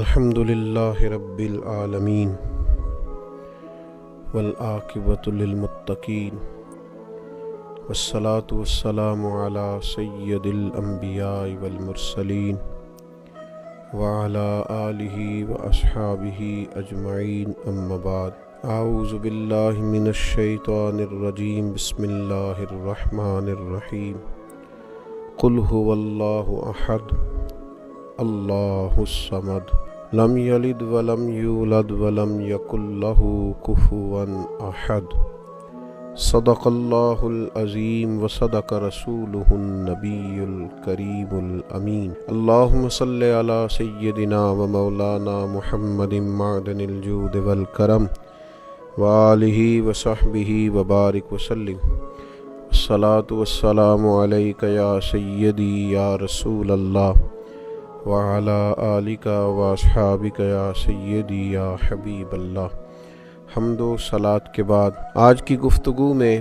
الحمد للہ رب العالمین والعاقبۃ للمتقین والصلاة والسلام علی سید الانبیاء والمرسلین وعلی آلہ واصحابہ اجمعین اما بعد اعوذ باللہ من الشیطان الرجیم بسم اللہ الرحمن الرحیم قل هو اللہ احد اللہ الصمد لم یلد ولم یولد ولم یکن لہ کفوا احد صدق اللہ العظیم وصدق رسولہ النبی الکریم الامین اللہم صل علی سیدنا و مولانا محمد معدن الجود والکرم وآلہ وصحبہ وبارک وسلم الصلاۃ والسلام علیک یا سیدی یا رسول اللہ وعلی آلک واصحابک یا سیدی یا حبیب اللہ۔ حمد و صلات کے بعد آج کی گفتگو میں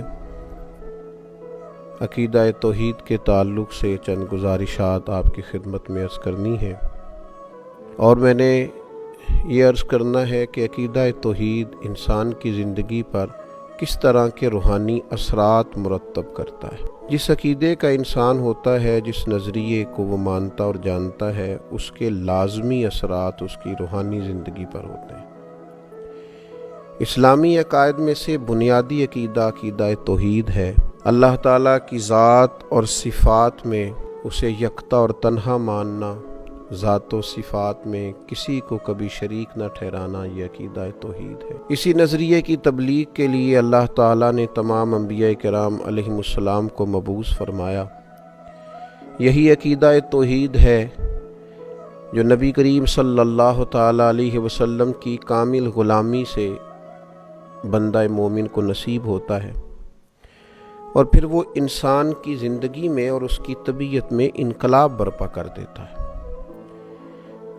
عقیدہ توحید کے تعلق سے چند گزارشات آپ کی خدمت میں عرض کرنی ہے، اور میں نے یہ عرض کرنا ہے کہ عقیدہ توحید انسان کی زندگی پر کس طرح کے روحانی اثرات مرتب کرتا ہے۔ جس عقیدے کا انسان ہوتا ہے، جس نظریے کو وہ مانتا اور جانتا ہے، اس کے لازمی اثرات اس کی روحانی زندگی پر ہوتے ہیں۔ اسلامی عقائد میں سے بنیادی عقیدہ توحید ہے۔ اللہ تعالیٰ کی ذات اور صفات میں اسے یکتا اور تنہا ماننا، ذات و صفات میں کسی کو کبھی شریک نہ ٹھہرانا، یہ عقیدہ توحید ہے۔ اسی نظریے کی تبلیغ کے لیے اللہ تعالیٰ نے تمام انبیاء کرام علیہم السلام کو مبعوث فرمایا۔ یہی عقیدہ توحید ہے جو نبی کریم صلی اللہ تعالیٰ علیہ وسلم کی کامل غلامی سے بندہ مومن کو نصیب ہوتا ہے، اور پھر وہ انسان کی زندگی میں اور اس کی طبیعت میں انقلاب برپا کر دیتا ہے۔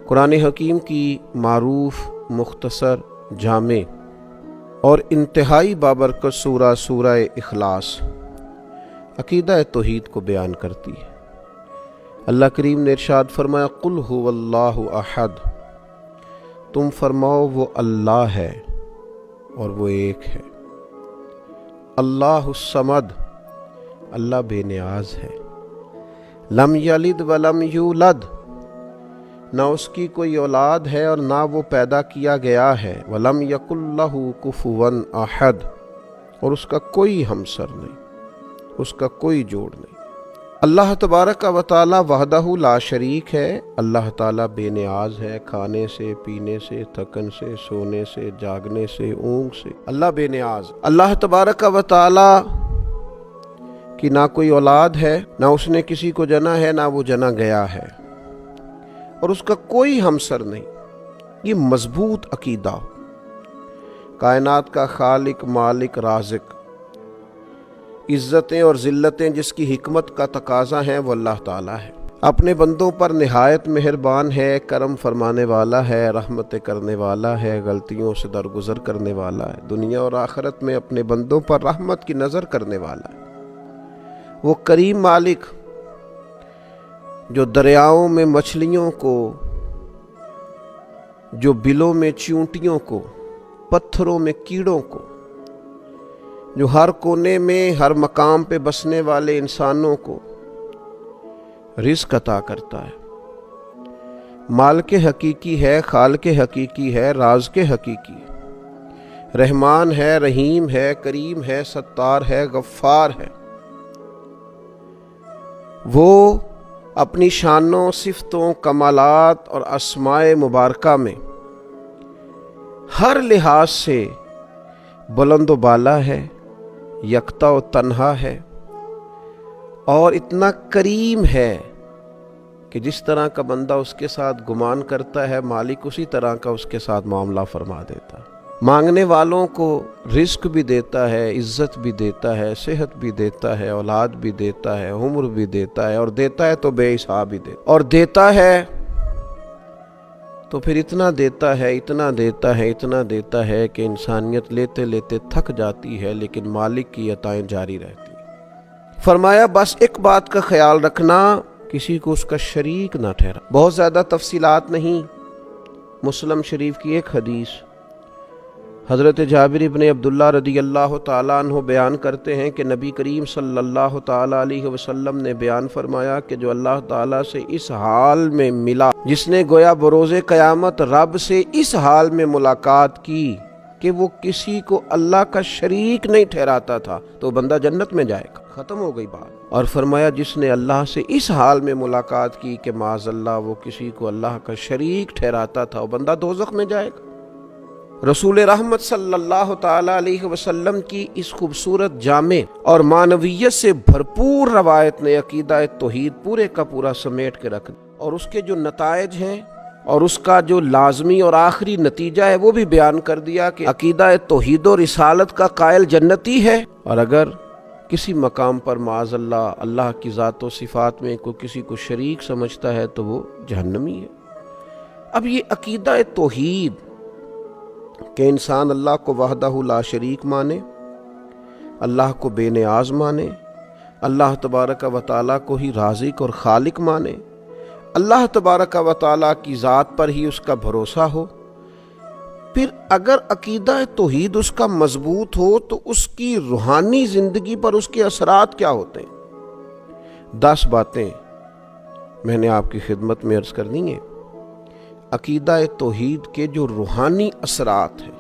قرآن حکیم کی معروف، مختصر، جامع اور انتہائی بابرکت سورہ اخلاص عقیدہ توحید کو بیان کرتی ہے۔ اللہ کریم نے ارشاد فرمایا قل هو اللہ احد، تم فرماؤ وہ اللہ ہے اور وہ ایک ہے۔ اللہ الصمد، اللہ بے نیاز ہے۔ لم یلد ولم یولد، نہ اس کی کوئی اولاد ہے اور نہ وہ پیدا کیا گیا ہے۔ وَلَمْ يَكُنْ لَهُ كُفُوًا أَحَدٌ، اور اس کا کوئی ہمسر نہیں، اس کا کوئی جوڑ نہیں۔ اللہ تبارک و تعالی وحدہ لا شریک ہے۔ اللہ تعالیٰ بے نیاز ہے، کھانے سے، پینے سے، تھکن سے، سونے سے، جاگنے سے، اونگ سے، اللہ بے نیاز۔ اللہ تبارک و تعالی کی نہ کوئی اولاد ہے، نہ اس نے کسی کو جنا ہے، نہ وہ جنا گیا ہے، اور اس کا کوئی ہمسر نہیں۔ یہ مضبوط عقیدہ، کائنات کا خالق، مالک، رازق، عزتیں اور ذلتیں جس کی حکمت کا تقاضا ہیں، وہ اللہ تعالیٰ ہے۔ اپنے بندوں پر نہایت مہربان ہے، کرم فرمانے والا ہے، رحمت کرنے والا ہے، غلطیوں سے درگزر کرنے والا ہے، دنیا اور آخرت میں اپنے بندوں پر رحمت کی نظر کرنے والا ہے۔ وہ کریم مالک جو دریاؤں میں مچھلیوں کو، جو بلوں میں چیونٹیوں کو، پتھروں میں کیڑوں کو، جو ہر کونے میں ہر مقام پہ بسنے والے انسانوں کو رزق عطا کرتا ہے، مالک حقیقی ہے، خالق حقیقی ہے، رازق حقیقی ہے، رحمان ہے، رحیم ہے، کریم ہے، ستار ہے، غفار ہے۔ وہ اپنی شانوں، صفتوں، کمالات اور اسماء مبارکہ میں ہر لحاظ سے بلند و بالا ہے، یکتا و تنہا ہے، اور اتنا کریم ہے کہ جس طرح کا بندہ اس کے ساتھ گمان کرتا ہے، مالک اسی طرح کا اس کے ساتھ معاملہ فرما دیتا ہے۔ مانگنے والوں کو رزق بھی دیتا ہے، عزت بھی دیتا ہے، صحت بھی دیتا ہے، اولاد بھی دیتا ہے، عمر بھی دیتا ہے، اور دیتا ہے تو بے حساب ہی دیتا ہے، اور دیتا ہے تو پھر اتنا دیتا ہے، اتنا دیتا ہے، اتنا دیتا ہے کہ انسانیت لیتے لیتے تھک جاتی ہے، لیکن مالک کی عطائیں جاری رہتی ہیں۔ فرمایا بس ایک بات کا خیال رکھنا، کسی کو اس کا شریک نہ ٹھہرا۔ بہت زیادہ تفصیلات نہیں، مسلم شریف کی ایک حدیث حضرت جابر ابن عبداللہ رضی اللہ تعالیٰ عنہ بیان کرتے ہیں کہ نبی کریم صلی اللہ تعالیٰ علیہ وسلم نے بیان فرمایا کہ جو اللہ تعالیٰ سے اس حال میں ملا، جس نے گویا بروز قیامت رب سے اس حال میں ملاقات کی کہ وہ کسی کو اللہ کا شریک نہیں ٹھہراتا تھا، تو بندہ جنت میں جائے گا، ختم ہو گئی بات۔ اور فرمایا جس نے اللہ سے اس حال میں ملاقات کی کہ معاذ اللہ وہ کسی کو اللہ کا شریک ٹھہراتا تھا، وہ بندہ دوزخ میں جائے گا۔ رسول رحمت صلی اللہ تعالیٰ علیہ وسلم کی اس خوبصورت جامع اور معنویت سے بھرپور روایت نے عقیدہ توحید پورے کا پورا سمیٹ کے رکھ دیا، اور اس کے جو نتائج ہیں اور اس کا جو لازمی اور آخری نتیجہ ہے وہ بھی بیان کر دیا کہ عقیدہ توحید و رسالت کا قائل جنتی ہے، اور اگر کسی مقام پر معاذ اللہ اللہ کی ذات و صفات میں کوئی کسی کو شریک سمجھتا ہے تو وہ جہنمی ہے۔ اب یہ عقیدہ توحید کہ انسان اللہ کو وحدہ لا شریک مانے، اللہ کو بے نیاز مانے، اللہ تبارک و تعالیٰ کو ہی رازق اور خالق مانے، اللہ تبارک و تعالیٰ کی ذات پر ہی اس کا بھروسہ ہو، پھر اگر عقیدہ توحید اس کا مضبوط ہو تو اس کی روحانی زندگی پر اس کے اثرات کیا ہوتے ہیں۔ 10 باتیں میں نے آپ کی خدمت میں عرض کرنی ہیں۔ عقیدہ توحید کے جو روحانی اثرات ہیں،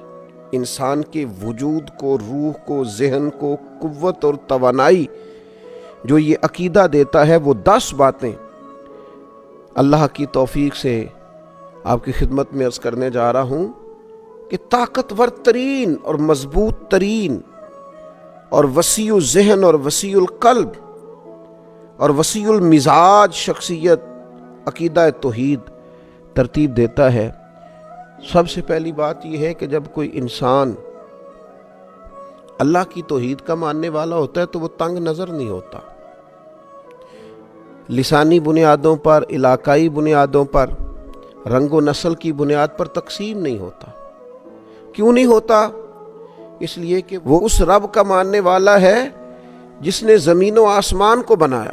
انسان کے وجود کو، روح کو، ذہن کو قوت اور توانائی جو یہ عقیدہ دیتا ہے، وہ 10 باتیں اللہ کی توفیق سے آپ کی خدمت میں عرض کرنے جا رہا ہوں کہ طاقتور ترین اور مضبوط ترین اور وسیع الذہن اور وسیع القلب اور وسیع المزاج شخصیت عقیدہ توحید ترتیب دیتا ہے۔ سب سے پہلی بات یہ ہے کہ جب کوئی انسان اللہ کی توحید کا ماننے والا ہوتا ہے تو وہ تنگ نظر نہیں ہوتا، لسانی بنیادوں پر، علاقائی بنیادوں پر، رنگ و نسل کی بنیاد پر تقسیم نہیں ہوتا۔ کیوں نہیں ہوتا؟ اس لیے کہ وہ اس رب کا ماننے والا ہے جس نے زمین و آسمان کو بنایا۔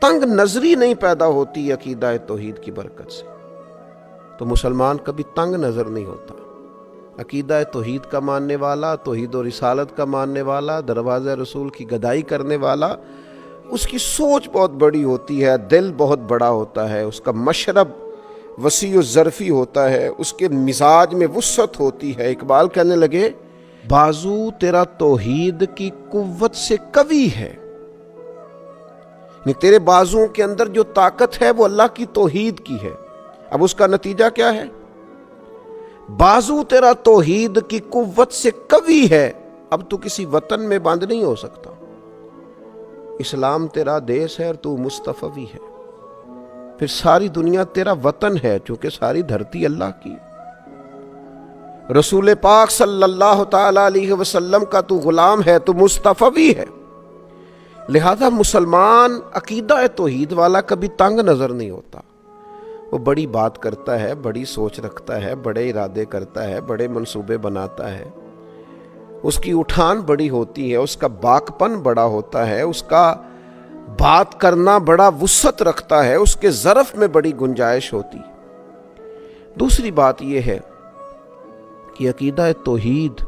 تنگ نظری نہیں پیدا ہوتی عقیدہ توحید کی برکت سے، تو مسلمان کبھی تنگ نظر نہیں ہوتا۔ عقیدہ توحید کا ماننے والا، توحید و رسالت کا ماننے والا، دروازہ رسول کی گدائی کرنے والا، اس کی سوچ بہت بڑی ہوتی ہے، دل بہت بڑا ہوتا ہے، اس کا مشرب وسیع و ظرفی ہوتا ہے، اس کے مزاج میں وسعت ہوتی ہے۔ اقبال کہنے لگے بازو تیرا توحید کی قوت سے قوی ہے، یعنی تیرے بازوؤں کے اندر جو طاقت ہے وہ اللہ کی توحید کی ہے۔ اب اس کا نتیجہ کیا ہے؟ بازو تیرا توحید کی قوت سے قوی ہے، اب تو کسی وطن میں بند نہیں ہو سکتا۔ اسلام تیرا دیس ہے اور تو مصطفی ہے، پھر ساری دنیا تیرا وطن ہے چونکہ ساری دھرتی اللہ کی۔ رسول پاک صلی اللہ تعالی علیہ وسلم کا تو غلام ہے، تو مصطفی ہے۔ لہذا مسلمان عقیدہ توحید والا کبھی تنگ نظر نہیں ہوتا، وہ بڑی بات کرتا ہے، بڑی سوچ رکھتا ہے، بڑے ارادے کرتا ہے، بڑے منصوبے بناتا ہے، اس کی اٹھان بڑی ہوتی ہے، اس کا باکپن بڑا ہوتا ہے، اس کا بات کرنا بڑا وسعت رکھتا ہے، اس کے ظرف میں بڑی گنجائش ہوتی۔ دوسری بات یہ ہے کہ عقیدہ توحید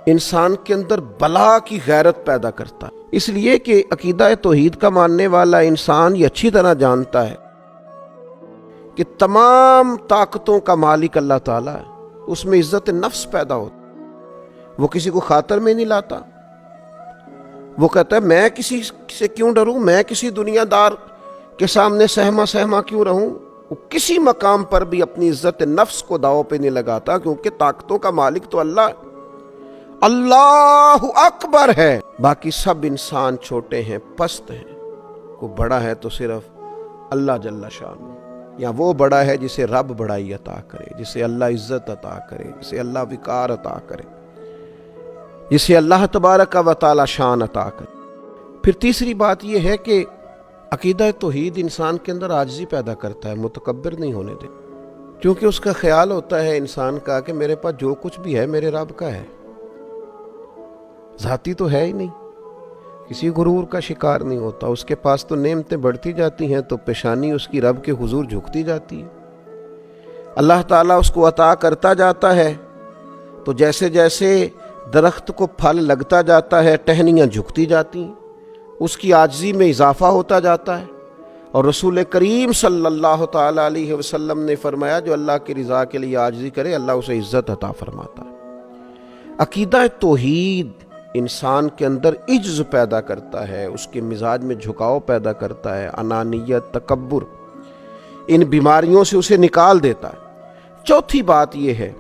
انسان کے اندر بلا کی غیرت پیدا کرتا ہے، اس لیے کہ عقیدہ توحید کا ماننے والا انسان یہ اچھی طرح جانتا ہے کہ تمام طاقتوں کا مالک اللہ تعالیٰ ہے، اس میں عزت نفس پیدا ہوتا، وہ کسی کو خاطر میں نہیں لاتا، وہ کہتا ہے میں کسی سے کیوں ڈروں، میں کسی دنیا دار کے سامنے سہما کیوں رہوں، وہ کسی مقام پر بھی اپنی عزت نفس کو داؤ پہ نہیں لگاتا، کیونکہ طاقتوں کا مالک تو اللہ ہے، اللہ اکبر ہے، باقی سب انسان چھوٹے ہیں، پست ہیں، کو بڑا ہے تو صرف اللہ جل شانہ، یا وہ بڑا ہے جسے رب بڑائی عطا کرے، جسے اللہ عزت عطا کرے، جسے اللہ وقار عطا کرے، جسے اللہ تبارک و تعالی شان عطا کرے۔ پھر تیسری بات یہ ہے کہ عقیدہ توحید انسان کے اندر عاجزی پیدا کرتا ہے، متکبر نہیں ہونے دے، کیونکہ اس کا خیال ہوتا ہے انسان کا کہ میرے پاس جو کچھ بھی ہے میرے رب کا ہے، ذاتی تو ہے ہی نہیں، کسی غرور کا شکار نہیں ہوتا، اس کے پاس تو نعمتیں بڑھتی جاتی ہیں تو پیشانی اس کی رب کے حضور جھکتی جاتی ہے۔ اللہ تعالیٰ اس کو عطا کرتا جاتا ہے تو جیسے جیسے درخت کو پھل لگتا جاتا ہے ٹہنیاں جھکتی جاتی ہیں، اس کی عاجزی میں اضافہ ہوتا جاتا ہے. اور رسول کریم صلی اللہ تعالیٰ علیہ وسلم نے فرمایا جو اللہ کی رضا کے لیے عاجزی کرے اللہ اسے عزت عطا فرماتا ہے. عقیدہ توحید انسان کے اندر عجز پیدا کرتا ہے، اس کے مزاج میں جھکاؤ پیدا کرتا ہے، انانیت، تکبر، ان بیماریوں سے اسے نکال دیتا ہے. چوتھی بات یہ ہے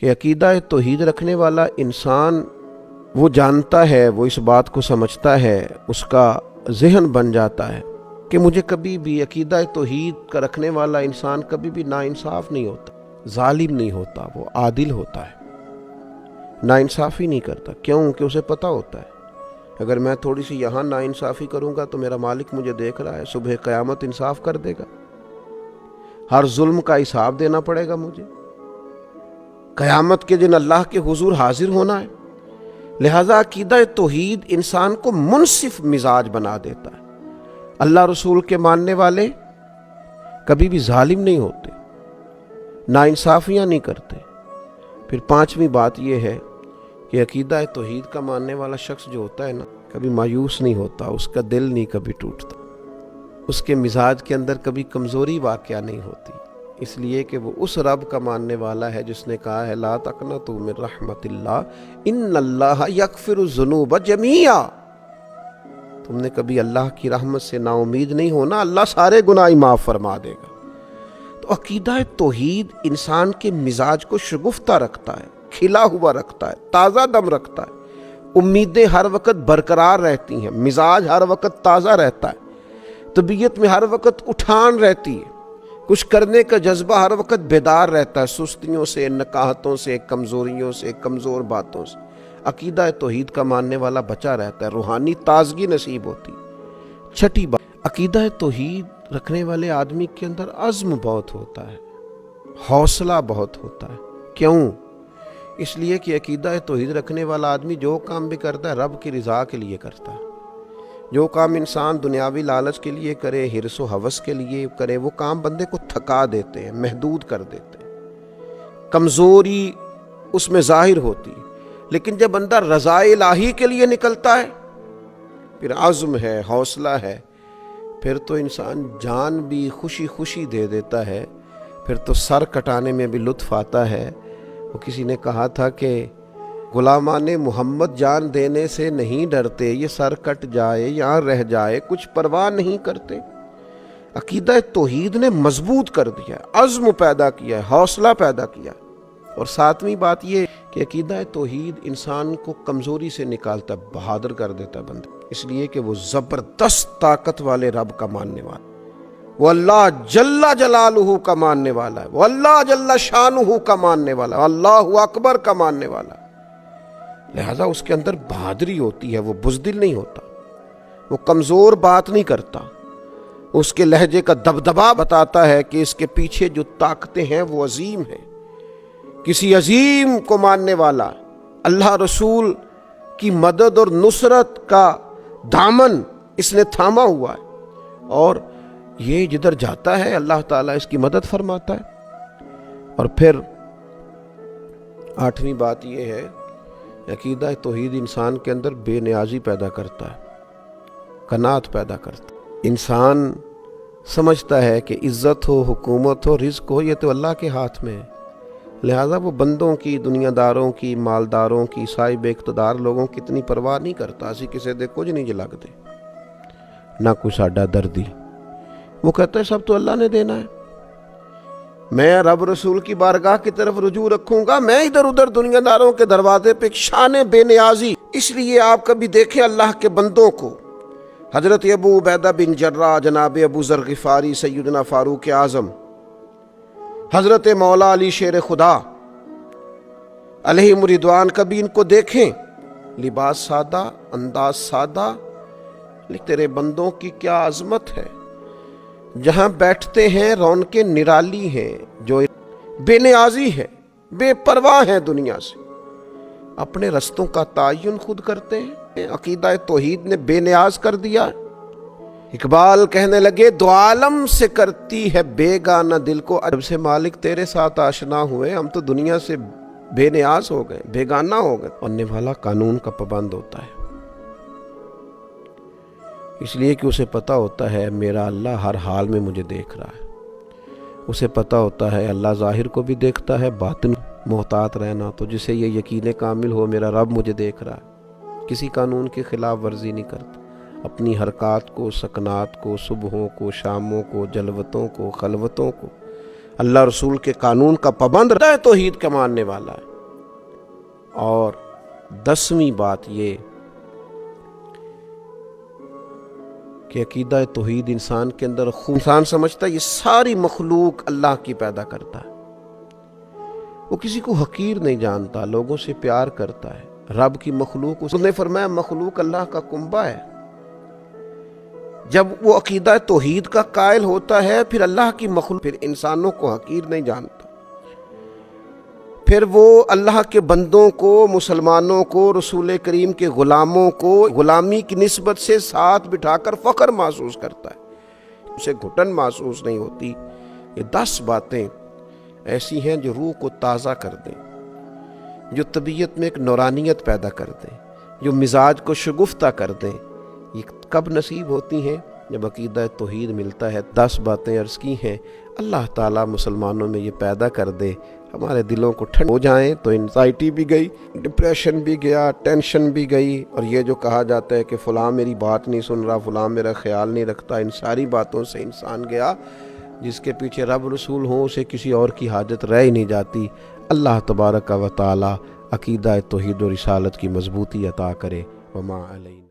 کہ عقیدہ توحید رکھنے والا انسان وہ جانتا ہے، وہ اس بات کو سمجھتا ہے، اس کا ذہن بن جاتا ہے کہ مجھے کبھی بھی عقیدہ توحید کا رکھنے والا انسان کبھی بھی ناانصاف نہیں ہوتا، ظالم نہیں ہوتا، وہ عادل ہوتا ہے، ناانصافی نہیں کرتا. کیوں؟ کہ اسے پتہ ہوتا ہے اگر میں تھوڑی سی یہاں ناانصافی کروں گا تو میرا مالک مجھے دیکھ رہا ہے، صبح قیامت انصاف کر دے گا، ہر ظلم کا حساب دینا پڑے گا مجھے، قیامت کے دن اللہ کے حضور حاضر ہونا ہے. لہذا عقیدہ توحید انسان کو منصف مزاج بنا دیتا ہے. اللہ رسول کے ماننے والے کبھی بھی ظالم نہیں ہوتے، ناانصافیاں نہیں کرتے. پھر پانچویں بات یہ ہے کہ عقیدہ توحید کا ماننے والا شخص جو ہوتا ہے نا کبھی مایوس نہیں ہوتا، اس کا دل نہیں کبھی ٹوٹتا، اس کے مزاج کے اندر کبھی کمزوری واقعہ نہیں ہوتی، اس لیے کہ وہ اس رب کا ماننے والا ہے جس نے کہا ہے لا تقنطوا من رحمت اللہ ان اللہ یغفر الذنوب جمیعا. تم نے کبھی اللہ کی رحمت سے نا امید نہیں ہونا، اللہ سارے گناہ معاف فرما دے گا. تو عقیدہ توحید انسان کے مزاج کو شگفتہ رکھتا ہے، کھلا ہوا رکھتا ہے، تازہ دم رکھتا ہے، امیدیں ہر وقت برقرار رہتی ہیں، مزاج ہر وقت تازہ رہتا ہے، طبیعت میں ہر وقت اٹھان رہتی ہے، کچھ کرنے کا جذبہ ہر وقت بیدار رہتا ہے، سستیوں سے، نکاہتوں سے، کمزوریوں سے، کمزور باتوں سے. عقیدہ توحید کا ماننے والا بچا رہتا ہے، روحانی تازگی نصیب ہوتی. چھٹی بات، عقیدہ توحید رکھنے والے آدمی کے اندر عزم بہت ہوتا ہے، حوصلہ بہت ہوتا ہے. کیوں؟ اس لیے کہ عقیدہ توحید رکھنے والا آدمی جو کام بھی کرتا ہے رب کی رضا کے لیے کرتا ہے. جو کام انسان دنیاوی لالچ کے لیے کرے، حرص و ہوس کے لیے کرے، وہ کام بندے کو تھکا دیتے ہیں، محدود کر دیتے ہیں، کمزوری اس میں ظاہر ہوتی. لیکن جب بندہ رضا الہی کے لیے نکلتا ہے پھر عزم ہے، حوصلہ ہے، پھر تو انسان جان بھی خوشی خوشی دے دیتا ہے، پھر تو سر کٹانے میں بھی لطف آتا ہے. وہ کسی نے کہا تھا کہ غلامان محمد جان دینے سے نہیں ڈرتے، یہ سر کٹ جائے یا رہ جائے کچھ پرواہ نہیں کرتے. عقیدہ توحید نے مضبوط کر دیا ہے، عزم پیدا کیا ہے، حوصلہ پیدا کیا ہے. اور ساتویں بات یہ کہ عقیدہ توحید انسان کو کمزوری سے نکالتا ہے، بہادر کر دیتا ہے بندے، اس لیے کہ وہ زبردست طاقت والے رب کا ماننے والا، وہ اللہ جل جلالہ کا ماننے والا ہے، وہ اللہ جل شانہ کا ماننے والا ہے، اللہ اکبر کا ماننے والا ہے. لہذا اس کے اندر بہادری ہوتی ہے، وہ بزدل نہیں ہوتا، وہ کمزور بات نہیں کرتا، اس کے لہجے کا دبدبا بتاتا ہے کہ اس کے پیچھے جو طاقتیں ہیں وہ عظیم ہیں. کسی عظیم کو ماننے والا، اللہ رسول کی مدد اور نصرت کا دامن اس نے تھاما ہوا ہے، اور یہ جدھر جاتا ہے اللہ تعالیٰ اس کی مدد فرماتا ہے. اور پھر آٹھویں بات یہ ہے عقیدہ توحید انسان کے اندر بے نیازی پیدا کرتا ہے، قناعت پیدا کرتا ہے. انسان سمجھتا ہے کہ عزت ہو، حکومت ہو، رزق ہو، یہ تو اللہ کے ہاتھ میں ہے. لہذا وہ بندوں کی، دنیا داروں کی، مالداروں کی، صاحب اقتدار لوگوں کی اتنی پرواہ نہیں کرتا. اسی کسی دے کچھ نہیں جلگ دے، نہ کوئی ساڈا دردی. وہ کہتا ہے سب تو اللہ نے دینا ہے، میں رب رسول کی بارگاہ کی طرف رجوع رکھوں گا، میں ادھر ادھر دنیا داروں کے دروازے پہ شان بے نیازی. اس لیے آپ کبھی دیکھیں اللہ کے بندوں کو، حضرت ابو عبیدہ بن جراح، جناب ابو ذر غفاری، سیدنا فاروق اعظم، حضرت مولا علی شیر خدا علیہم رضوان، کبھی ان کو دیکھیں، لباس سادہ، انداز سادہ، لیکن تیرے بندوں کی کیا عظمت ہے. جہاں بیٹھتے ہیں رونقیں نرالی ہیں، جو بے نیازی ہے، بے پرواہ ہیں دنیا سے، اپنے رستوں کا تعین خود کرتے ہیں. عقیدہ توحید نے بے نیاز کر دیا. اقبال کہنے لگے دو عالم سے کرتی ہے بیگانہ دل کو، جب سے مالک تیرے ساتھ آشنا ہوئے ہم تو دنیا سے بے نیاز ہو گئے، بیگانہ ہو گئے۔ بننے والا قانون کا پابند ہوتا ہے، اس لیے کہ اسے پتہ ہوتا ہے میرا اللہ ہر حال میں مجھے دیکھ رہا ہے، اسے پتہ ہوتا ہے اللہ ظاہر کو بھی دیکھتا ہے، باطن محتاط رہنا تو جسے یہ یقین کامل ہو میرا رب مجھے دیکھ رہا ہے، کسی قانون کی خلاف ورزی نہیں کرتا، اپنی حرکات کو، سکنات کو، صبحوں کو، شاموں کو، جلوتوں کو، خلوتوں کو اللہ رسول کے قانون کا پابند رہتا ہے، توحید کا ماننے والا ہے۔ اور 10ویں بات یہ کہ عقیدہ توحید انسان کے اندر انسان سمجھتا ہے یہ ساری مخلوق اللہ کی پیدا کرتا ہے، وہ کسی کو حقیر نہیں جانتا، لوگوں سے پیار کرتا ہے، رب کی مخلوق، اس نے فرمایا مخلوق اللہ کا کنبہ ہے۔ جب وہ عقیدہ توحید کا قائل ہوتا ہے پھر اللہ کی مخلوق، پھر انسانوں کو حقیر نہیں جانتا، پھر وہ اللہ کے بندوں کو، مسلمانوں کو، رسول کریم کے غلاموں کو غلامی کی نسبت سے ساتھ بٹھا کر فخر محسوس کرتا ہے، اسے گھٹن محسوس نہیں ہوتی۔ یہ 10 باتیں ایسی ہیں جو روح کو تازہ کر دیں، جو طبیعت میں ایک نورانیت پیدا کر دیں، جو مزاج کو شگفتہ کر دیں۔ یہ کب نصیب ہوتی ہیں؟ جب عقیدہ توحید ملتا ہے۔ 10 باتیں عرض کی ہیں، اللہ تعالیٰ مسلمانوں میں یہ پیدا کر دے، ہمارے دلوں کو ٹھنڈ ہو جائیں تو انزائٹی بھی گئی، ڈپریشن بھی گیا، ٹینشن بھی گئی، اور یہ جو کہا جاتا ہے کہ فلاں میری بات نہیں سن رہا، فلاں میرا خیال نہیں رکھتا، ان ساری باتوں سے انسان گیا۔ جس کے پیچھے رب رسول ہوں اسے کسی اور کی حاجت رہ ہی نہیں جاتی۔ اللہ تبارک و تعالیٰ عقیدہ توحید و رسالت کی مضبوطی عطا کرے۔ وما علینا۔